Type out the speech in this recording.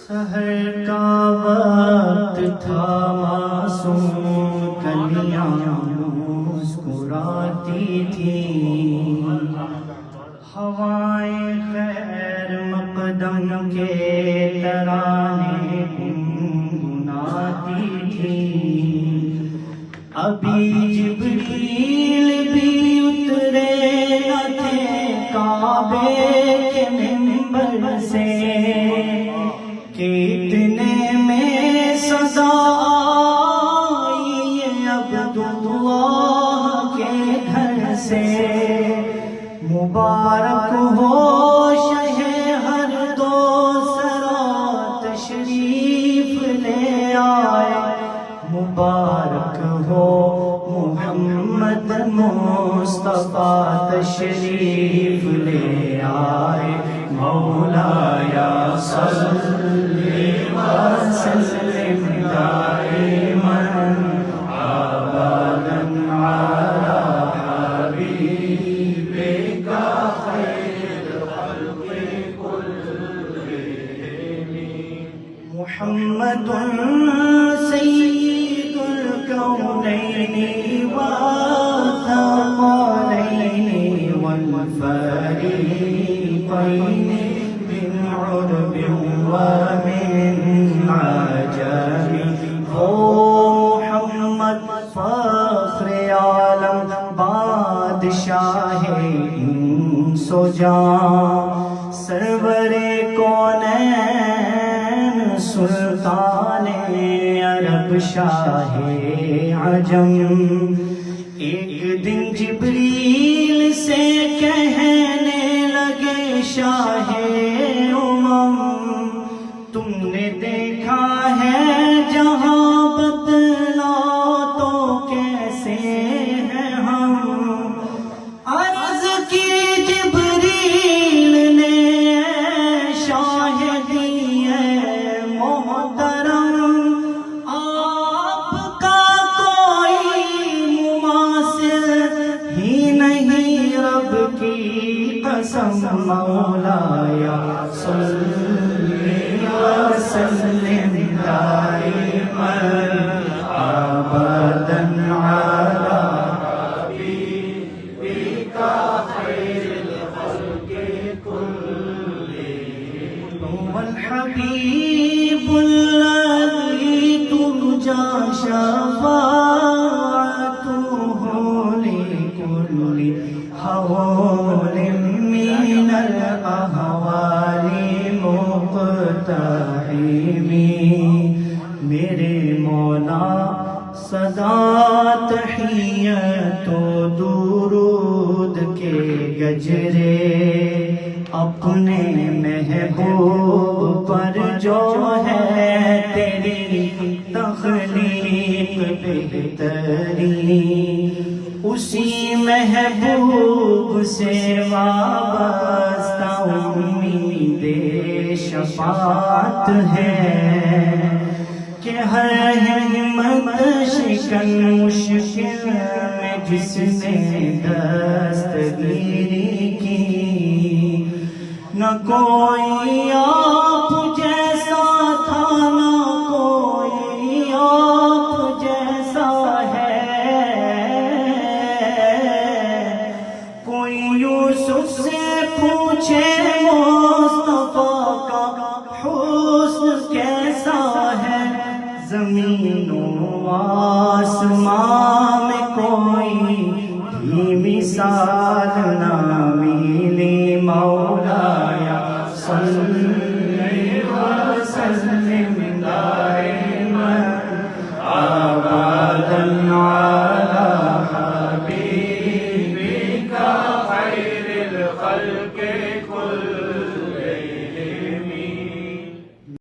سحر کا وقت تھا، معصوم کلیاں مسکراتی تھیں، ہوائیں خیر مقدم کے ترانے گنگناتی تھیں۔ ابھی جبریل بھی اترے نہ تھے کعبے کے منبر سے، کہ اتنے میں صدا آئی یہ عبداللہ کے گھر سے۔ مبارک ہو شہ ہر دو سرا تشریف لے آئے، مبارک ہو محمد مصطفیٰ تشریف لے آئے۔ مولایا صلی وسلم دائما ابدا علی حبیبک خیر الخلق كلهم۔ محمد سید الکونین والثقلین والفریقین، من عرب ومن عجم۔ وہ محمد فخر عالم، بادشاہ انس و جان، سرور کونین، سلطان عرب، شاہ عجم۔ ایک دن جبریل سے کہنے لگے شاہ امم، تم نے دیکھا ہے جہاں، بتلا تو کیسے ہیں ہم؟ عرض کی جبریل نے شاہ دیے محترم، آپ کا کوئی مماثل ہی نہیں رب کی قسم۔ مولایا صلی وسلم دائما ابدا علی حبیبک خیر الخلق كلهم۔ هو الحبیب الذی ترجى شفاعته لكل حول من الاحوال مقتحم۔ میرے مولا سدا تحیت و درود کے گجرے، اپنے محبوب پر جو ہے تیری تخلیق بہترین، اسی محبوب سے وابستہ امید شفاعت ہے، کہ ہر ہمت شکن مشکل میں جس نے دستگیری کی، نہ کوئی آپ جیسا تھا، نہ کوئی آپ جیسا ہے۔ کوئی یوسف سے پوچھے مصطفیٰ کا حسن کیسا ہے، زمین و آسمان میں کوئی بھی مثال نہ